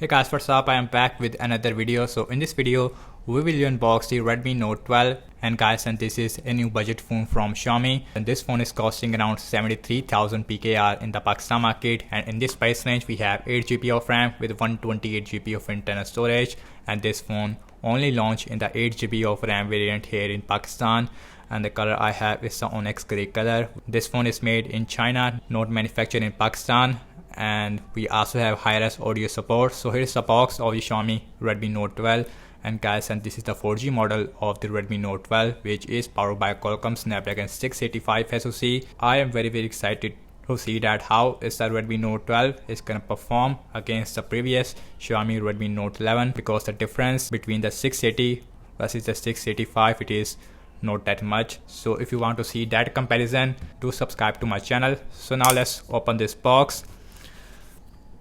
Hey guys, what's up? I am back with another video. So in this video we will unbox the Redmi Note 12 and guys, and this is a new budget phone from Xiaomi, and this phone is costing around 73,000 PKR in the Pakistan market, and in this price range we have 8GB of RAM with 128GB of internal storage, and this phone only launched in the 8GB of RAM variant here in Pakistan, and the color I have is the Onyx Grey color. This phone is made in China, not manufactured in Pakistan, and we also have high-res audio support. So here's the box of the Xiaomi Redmi Note 12, and guys, and this is the 4G model of the Redmi Note 12, which is powered by Qualcomm Snapdragon 685 SoC. I am very excited to see that how is the Redmi Note 12 is gonna perform against the previous Xiaomi Redmi Note 11, because the difference between the 680 versus the 685, it is not that much. So if you want to see that comparison, do subscribe to my channel. So now let's open this box,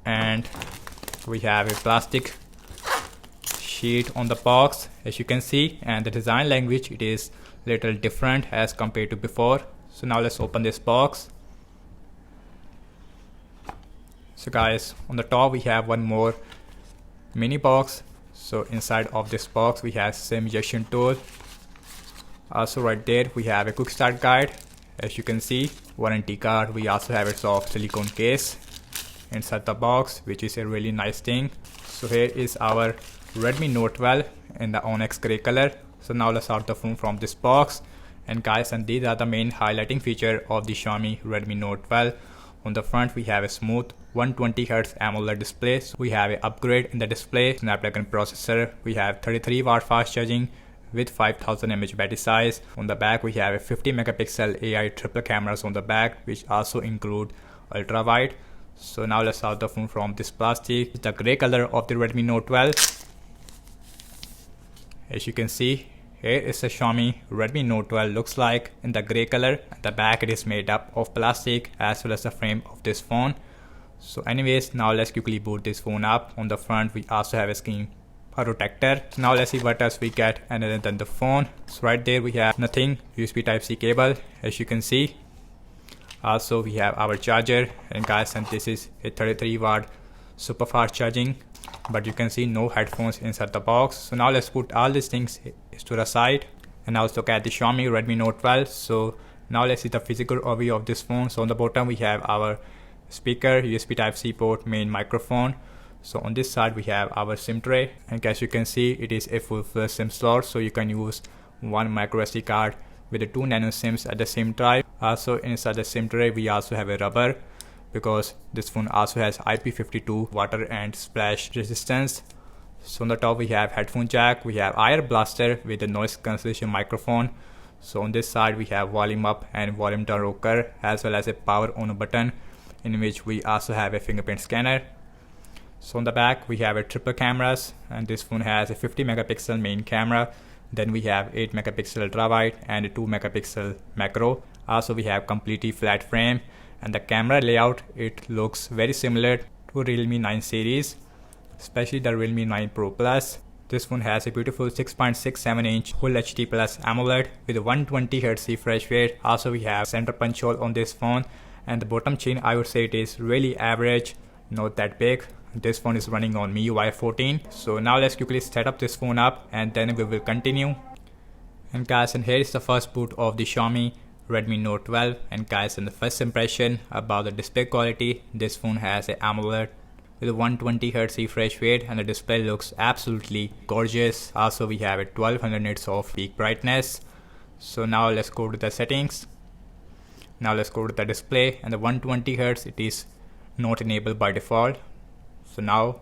and we have a plastic sheet on the box, as you can see, and the design language, it is little different as compared to before. So now let's open this box. So guys, on the top we have one more mini box. So inside of this box we have SIM ejection tool. Also right there we have a quick start guide, as you can see, warranty card. We also have a soft silicone case inside the box, which is a really nice thing. So here is our Redmi Note 12 in the Onyx Grey color. So now let's start the phone from this box, and guys, and these are the main highlighting feature of the Xiaomi Redmi Note 12. On the front we have a smooth 120Hz AMOLED display. So we have an upgrade in the display, Snapdragon processor. We have 33W fast charging with 5000 mAh battery size. On the back we have a 50 megapixel AI triple cameras on the back, which also include ultra wide. So now let's start the phone from this plastic. It's the gray color of the Redmi Note 12. As you can see, here is the Xiaomi Redmi Note 12 looks like in the gray color. At the back it is made up of plastic, as well as the frame of this phone. So anyways, now let's quickly boot this phone up. On the front we also have a screen protector. So now let's see what else we get other than the phone. So right there we have nothing, USB Type-C cable, as you can see. Also we have our charger, and guys, and this is a 33W super fast charging, but you can see no headphones inside the box. So now let's put all these things to the side, and now let's look at the Xiaomi Redmi Note 12. So now let's see the physical overview of this phone. So on the bottom we have our speaker, USB Type-C port, main microphone. So on this side we have our SIM tray, and as you can see, it is a full-fledged SIM slot, so you can use one micro SD card with the 2 nano SIMs at the same time. Also inside the SIM tray we also have a rubber, because this phone also has IP52 water and splash resistance. So on the top we have headphone jack, we have IR blaster with a noise cancellation microphone. So on this side we have volume up and volume down rocker, as well as a power on button, in which we also have a fingerprint scanner. So on the back we have a triple cameras, and this phone has a 50 megapixel main camera. Then we have 8 megapixel ultra wide and a 2 megapixel macro. Also we have completely flat frame, and the camera layout, it looks very similar to Realme 9 series, especially the Realme 9 Pro Plus. This phone has a beautiful 6.67 inch Full HD Plus AMOLED with 120Hz refresh rate. Also we have center punch hole on this phone, and the bottom chin, I would say it is really average, not that big. This phone is running on MIUI 14. So now let's quickly set up this phone up, and then we will continue. And guys, and here is the first boot of the Xiaomi Redmi Note 12. And guys, and the first impression about the display quality, this phone has a AMOLED with 120Hz refresh rate, and the display looks absolutely gorgeous. Also we have a 1200 nits of peak brightness. So now let's go to the settings. Now let's go to the display, and the 120Hz, it is not enabled by default. So now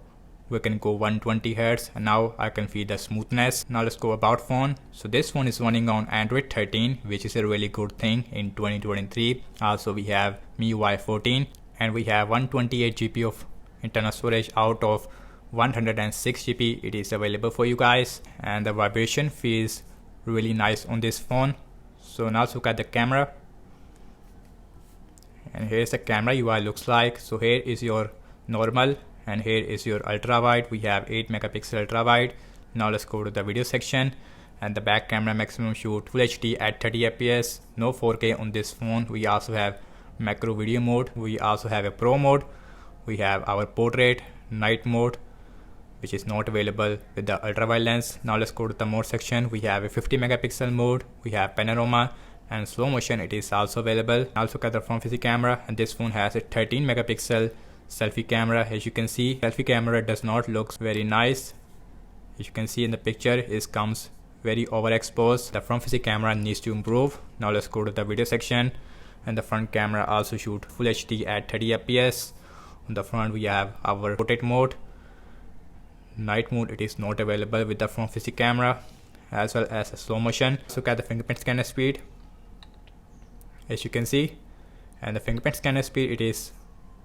we can go 120Hz, and now I can feel the smoothness. Now let's go about phone. So this phone is running on Android 13, which is a really good thing in 2023. Also we have MIUI 14, and we have 128GB of internal storage out of 106GB. It is available for you guys, and the vibration feels really nice on this phone. So now let's look at the camera, and here's the camera UI looks like. So here is your normal, and here is your ultra wide. We have 8 megapixel ultra wide. Now let's go to the video section, and the back camera maximum shoot Full HD at 30 fps, no 4K on this phone. We also have macro video mode. We also have a pro mode. We have our portrait, night mode, which is not available with the ultra wide lens. Now let's go to the mode section. We have a 50 megapixel mode, we have panorama and slow motion, it is also available. Also look at the front facing camera, and this phone has a 13 megapixel selfie camera. As you can see, selfie camera does not look very nice. As you can see in the picture, it comes very overexposed. The front facing camera needs to improve. Now let's go to the video section, and the front camera also shoot full HD at 30 fps. On the front we have our portrait mode. Night mode, it is not available with the front facing camera, as well as a slow motion. Let's look at the fingerprint scanner speed. As you can see, and the fingerprint scanner speed, it is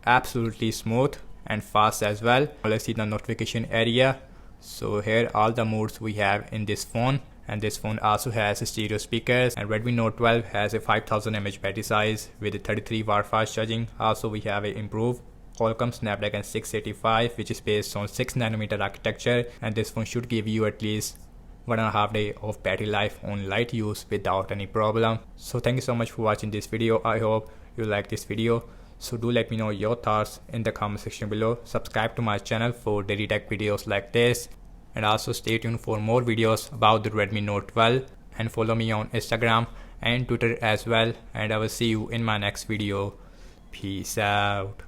absolutely smooth and fast as well. Now let's see the notification area. So here all the modes we have in this phone, and this phone also has stereo speakers, and Redmi Note 12 has a 5000 mAh battery size with a 33W fast charging. Also we have a improved Qualcomm Snapdragon 685, which is based on 6nm architecture, and this phone should give you at least 1.5 days of battery life on light use without any problem. So thank you so much for watching this video. I hope you like this video. So do let me know your thoughts in the comment section below. Subscribe to my channel for daily tech videos like this, and also stay tuned for more videos about the Redmi Note 12, and follow me on Instagram and Twitter as well, and I will see you in my next video. Peace out.